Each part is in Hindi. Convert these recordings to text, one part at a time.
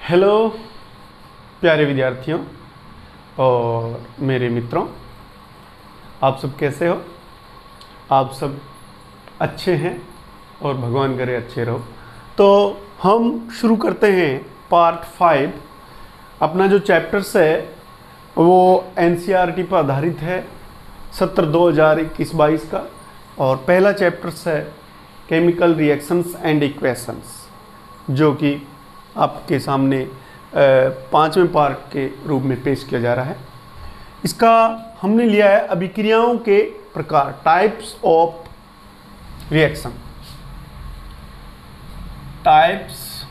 हेलो प्यारे विद्यार्थियों और मेरे मित्रों, आप सब कैसे हो? आप सब अच्छे हैं और भगवान करे अच्छे रहो। तो हम शुरू करते हैं पार्ट 5। अपना जो चैप्टर्स है वो एनसीईआरटी पर आधारित है, सत्र 2021-22 का। और पहला चैप्टर्स है केमिकल रिएक्शंस एंड इक्वेशंस, जो कि आपके सामने 5वें पार्ट के रूप में पेश किया जा रहा है। इसका हमने लिया है अभिक्रियाओं के प्रकार, types of reaction. Types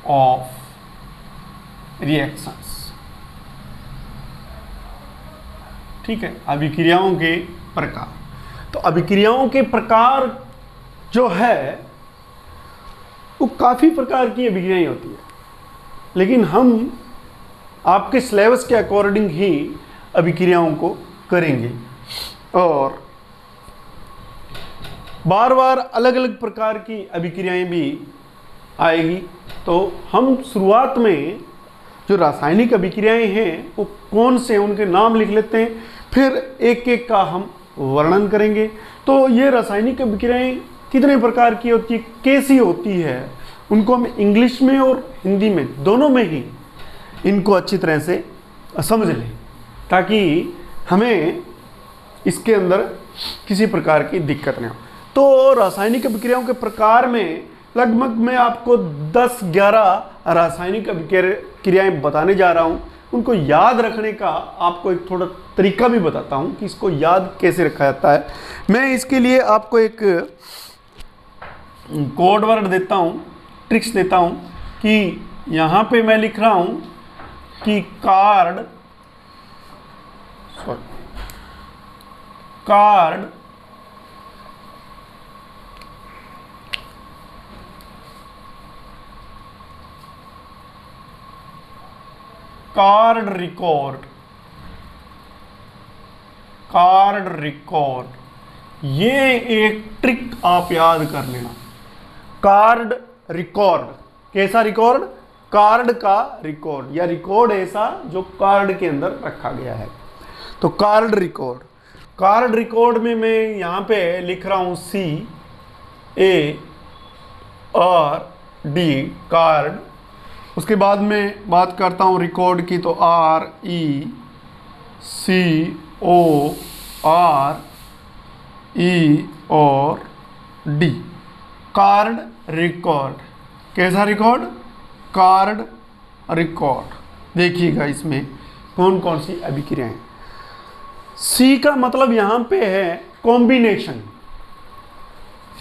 of reactions, ठीक है, अभिक्रियाओं के प्रकार। तो अभिक्रियाओं के प्रकार जो है वो काफ़ी प्रकार की अभिक्रियाएं होती है, लेकिन हम आपके सिलेबस के अकॉर्डिंग ही अभिक्रियाओं को करेंगे और बार बार अलग अलग प्रकार की अभिक्रियाएं भी आएगी। तो हम शुरुआत में जो रासायनिक अभिक्रियाएं हैं वो कौन से, उनके नाम लिख लेते हैं, फिर एक एक का हम वर्णन करेंगे। तो ये रासायनिक अभिक्रियाएं कितने प्रकार की होती है, कैसी होती है, उनको हम इंग्लिश में और हिंदी में दोनों में ही इनको अच्छी तरह से समझ लें, ताकि हमें इसके अंदर किसी प्रकार की दिक्कत नहीं हो। तो रासायनिक अभिक्रियाओं के प्रकार में लगभग मैं आपको 10-11 रासायनिक अभिक्रियाएं बताने जा रहा हूं। उनको याद रखने का आपको एक थोड़ा तरीका भी बताता हूं कि इसको याद कैसे रखा जाता है। मैं इसके लिए आपको एक कोड वर्ड देता हूं, ट्रिक्स देता हूं कि यहां पे मैं लिख रहा हूं कि कार्ड रिकॉर्ड, ये एक ट्रिक आप याद कर लेना। कार्ड रिकॉर्ड, कैसा रिकॉर्ड? कार्ड का रिकॉर्ड, या रिकॉर्ड ऐसा जो कार्ड के अंदर रखा गया है। तो कार्ड रिकॉर्ड में मैं यहां पे लिख रहा हूं CARD, कार्ड। उसके बाद में बात करता हूं रिकॉर्ड की, तो RECORD, कार्ड रिकॉर्ड। कैसा रिकॉर्ड? Card record. देखिएगा इसमें कौन कौन सी अभिक्रियाएं। सी का मतलब यहां पे है कॉम्बिनेशन।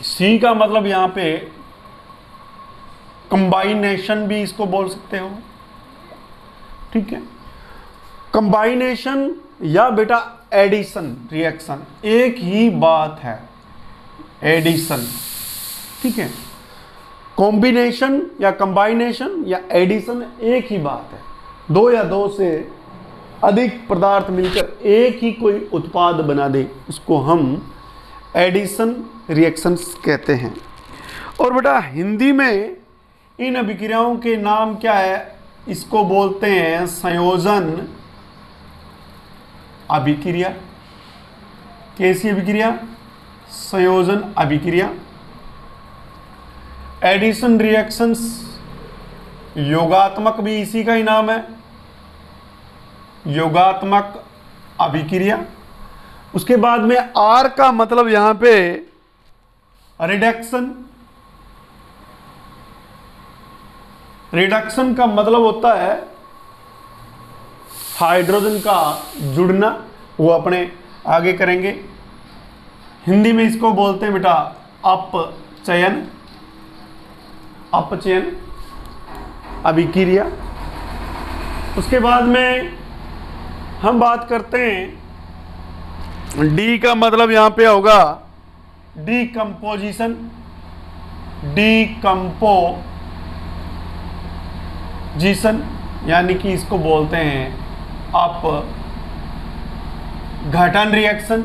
सी का मतलब यहां पे कंबाइनेशन भी इसको बोल सकते हो, ठीक है। कंबाइनेशन या बेटा एडिशन रिएक्शन एक ही बात है, एडिशन, ठीक है। कॉम्बिनेशन या कंबाइनेशन या एडिशन एक ही बात है। दो या दो से अधिक पदार्थ मिलकर एक ही कोई उत्पाद बना दे, उसको हम एडिशन रिएक्शंस कहते हैं। और बेटा हिंदी में इन अभिक्रियाओं के नाम क्या है? इसको बोलते हैं संयोजन अभिक्रिया। कैसी अभिक्रिया? संयोजन अभिक्रिया। एडिशन रिएक्शंस योगात्मक भी इसी का ही नाम है, योगात्मक अभिक्रिया। उसके बाद में आर का मतलब यहां पे रिडक्शन। रिडक्शन का मतलब होता है हाइड्रोजन का जुड़ना, वो अपने आगे करेंगे। हिंदी में इसको बोलते हैं बेटा अपचयन अभिक्रिया। उसके बाद में हम बात करते हैं डी का मतलब यहां पे होगा डीकंपोजिशन। यानी कि इसको बोलते हैं अपघटन रिएक्शन।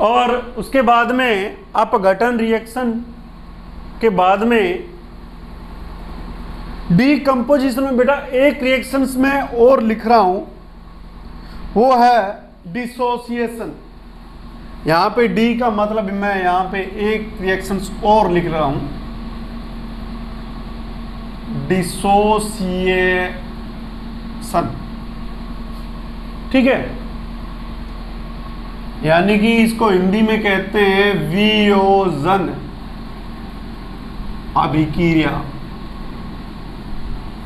और उसके बाद में अपघटन रिएक्शन के बाद में डीकंपोजिशन में बेटा एक रिएक्शंस में और लिख रहा हूं, वो है डिसोसिएशन। यहां पे डी का मतलब मैं यहां पे एक रिएक्शंस और लिख रहा हूं, डिसोसिएशन। ठीक है, यानी कि इसको हिंदी में कहते हैं वियोजन अभिक्रिया,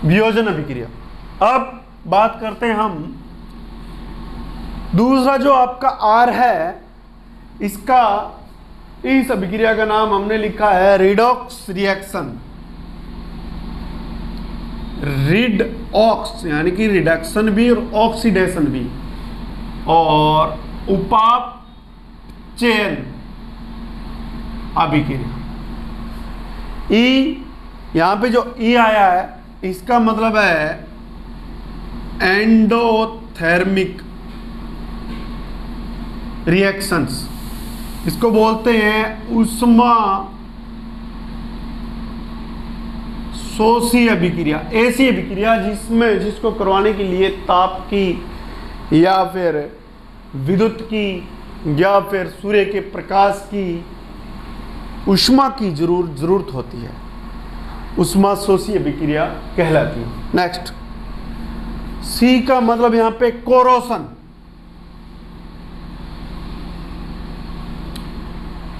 वियोजन अभिक्रिया। अब बात करते हैं हम दूसरा जो आपका आर है, इसका इस अभिक्रिया का नाम हमने लिखा है रिडॉक्स रिएक्शन। रिडऑक्स यानी कि रिडक्शन भी और ऑक्सीडेशन भी, और उपापचयन अभिक्रिया। ई, यहां पे जो ई आया है इसका मतलब है एंडोथर्मिक रिएक्शंस। इसको बोलते हैं उष्मा शोषी अभिक्रिया, ऐसी अभिक्रिया जिसको करवाने के लिए ताप की या फिर विद्युत की या फिर सूर्य के प्रकाश की ऊष्मा की जरूरत होती है, उष्मा शोषी अभिक्रिया कहलाती है। नेक्स्ट, सी का मतलब यहां पे कोरोसन।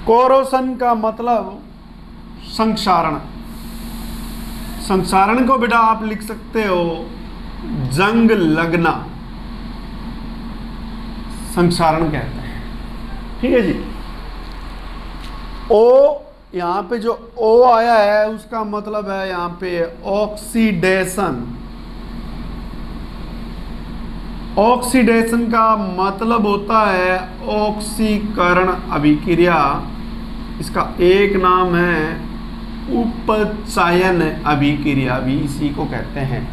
कोरोसन का मतलब संक्षारण। संक्षारण को बेटा आप लिख सकते हो जंग लगना, संक्षारण कहते हैं। ठीक है जी। ओ, यहां पे जो ओ आया है उसका मतलब है यहां पे ऑक्सीडेशन। ऑक्सीडेशन का मतलब होता है ऑक्सीकरण अभिक्रिया। इसका एक नाम है उपचयन अभिक्रिया, भी इसी को कहते हैं।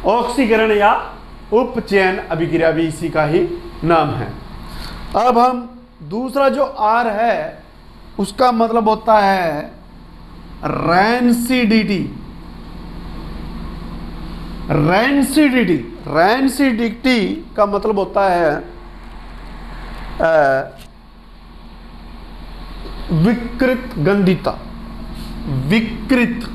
ऑक्सीकरण या उपचयन अभिक्रिया भी इसी का ही नाम है। अब हम दूसरा जो आर है उसका मतलब होता है रैंसिडिटी। रैंसिडिटी, रैंसिडिटी का मतलब होता है विकृत गंधिता। विकृत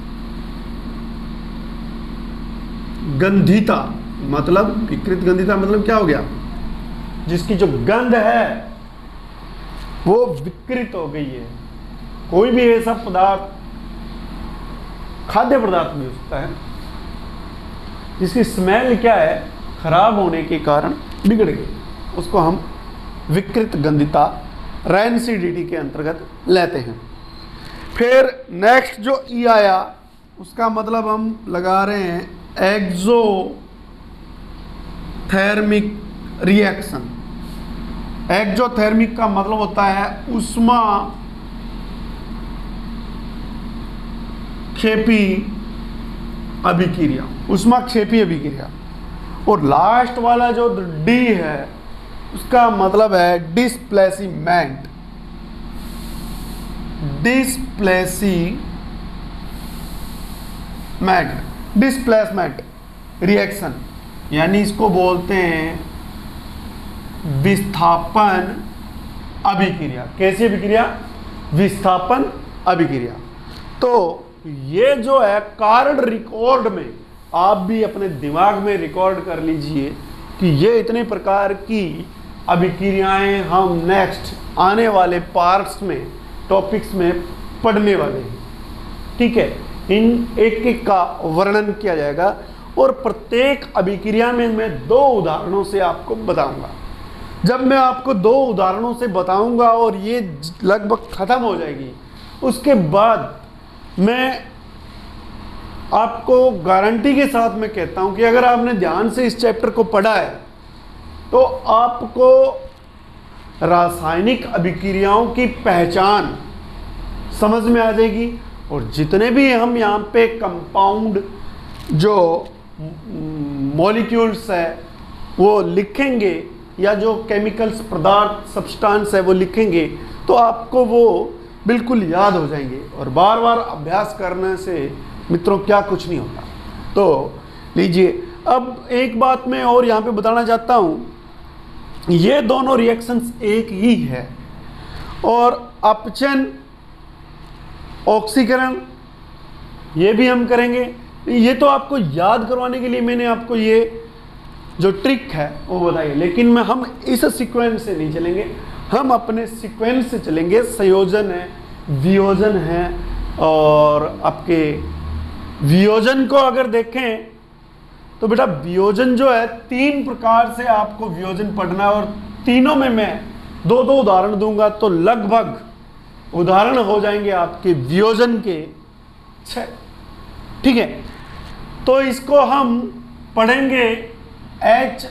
गंधिता मतलब, विकृत गंधिता मतलब क्या हो गया, जिसकी जो गंध है वो विकृत हो गई है। कोई भी ऐसा पदार्थ, खाद्य पदार्थ भी हो सकता है, जिसकी स्मेल क्या है, खराब होने के कारण बिगड़ गई, उसको हम विकृत गंधिता रैंसिडिटी के अंतर्गत लेते हैं। फिर नेक्स्ट जो ई आया उसका मतलब हम लगा रहे हैं एक्सोथर्मिक रिएक्शन। एक्सोथर्मिक का मतलब होता है उष्मा क्षेपी अभिक्रिया, उष्मा क्षेपी अभिक्रिया। और लास्ट वाला जो डी है उसका मतलब है डिस्प्लेसमेंट। डिस्प्लेसमेंट रिएक्शन, यानी इसको बोलते हैं विस्थापन अभिक्रिया। कैसी अभिक्रिया? विस्थापन अभिक्रिया। तो ये जो है कारण रिकॉर्ड में आप भी अपने दिमाग में रिकॉर्ड कर लीजिए कि ये इतने प्रकार की अभिक्रियाएं हम नेक्स्ट आने वाले पार्ट्स में, टॉपिक्स में पढ़ने वाले हैं। ठीक है, इन एक एक का वर्णन किया जाएगा और प्रत्येक अभिक्रिया में मैं 2 उदाहरणों से आपको बताऊंगा। जब मैं आपको 2 उदाहरणों से बताऊंगा और ये लगभग खत्म हो जाएगी, उसके बाद मैं आपको गारंटी के साथ मैं कहता हूं कि अगर आपने ध्यान से इस चैप्टर को पढ़ा है तो आपको रासायनिक अभिक्रियाओं की पहचान समझ में आ जाएगी। और जितने भी हम यहाँ पे कंपाउंड जो मॉलिक्यूल्स है वो लिखेंगे या जो केमिकल्स पदार्थ सब्सटेंस है वो लिखेंगे तो आपको वो बिल्कुल याद हो जाएंगे। और बार बार अभ्यास करने से मित्रों क्या कुछ नहीं होता। तो लीजिए, अब एक बात मैं और यहाँ पे बताना चाहता हूँ, ये दोनों रिएक्शंस एक ही है और अपचन ऑक्सीकरण ये भी हम करेंगे। ये तो आपको याद करवाने के लिए मैंने आपको ये जो ट्रिक है वो बताई, लेकिन हम इस सीक्वेंस से नहीं चलेंगे, हम अपने सीक्वेंस से चलेंगे। संयोजन है, वियोजन है, और आपके वियोजन को अगर देखें तो बेटा वियोजन जो है 3 प्रकार से आपको वियोजन पढ़ना है और तीनों में मैं 2-2 उदाहरण दूंगा तो लगभग उदाहरण हो जाएंगे आपके वियोजन के 6। ठीक है, तो इसको हम पढ़ेंगे HEL,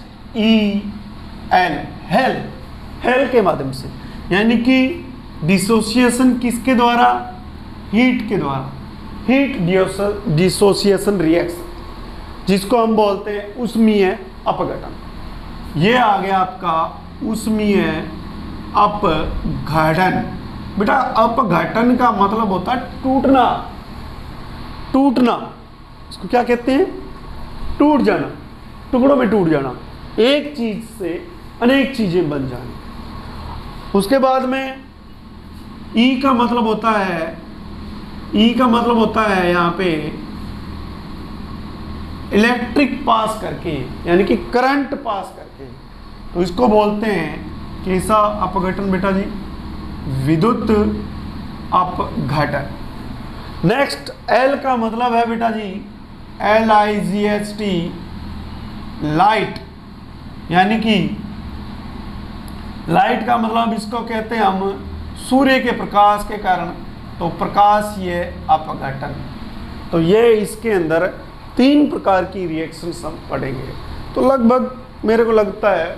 हेल के माध्यम से, यानी कि डिसोसिएशन किसके द्वारा? हीट के द्वारा, हीट डिसोसिएशन रिएक्शन, जिसको हम बोलते हैं उष्मीय अपघटन। ये आ गया आपका उष्मीय अपघटन। बेटा अपघटन का मतलब होता है टूटना, टूटना, इसको क्या कहते हैं? टूट जाना, टुकड़ों में टूट जाना, एक चीज से अनेक चीजें बन जानी। उसके बाद में ई का मतलब होता है, ई का मतलब होता है यहाँ पे इलेक्ट्रिक पास करके, यानी कि करंट पास करके, तो इसको बोलते हैं कैसा अपघटन बेटा जी? विद्युत अपघटन। नेक्स्ट एल का मतलब है बेटा जी LIGHT, लाइट, यानी कि लाइट का मतलब इसको कहते हैं हम सूर्य के प्रकाश के कारण, तो प्रकाशीय अपघटन। तो ये इसके अंदर 3 प्रकार की रिएक्शंस हम पढ़ेंगे। तो लगभग मेरे को लगता है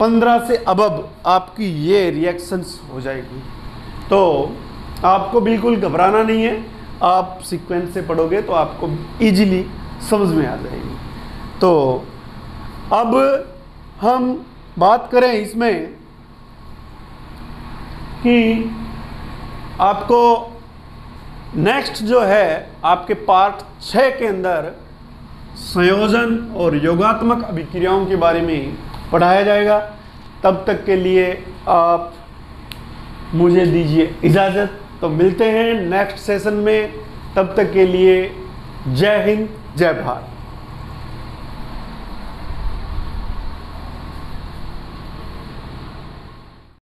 15 से अबब आपकी ये रिएक्शंस हो जाएगी। तो आपको बिल्कुल घबराना नहीं है, आप सीक्वेंस से पढ़ोगे तो आपको इजीली समझ में आ जाएगी। तो अब हम बात करें इसमें कि आपको नेक्स्ट जो है आपके पार्ट 6 के अंदर संयोजन और योगात्मक अभिक्रियाओं के बारे में पढ़ाया जाएगा। तब तक के लिए आप मुझे दीजिए इजाज़त, तो मिलते हैं नेक्स्ट सेशन में। तब तक के लिए जय हिंद, जय भारत।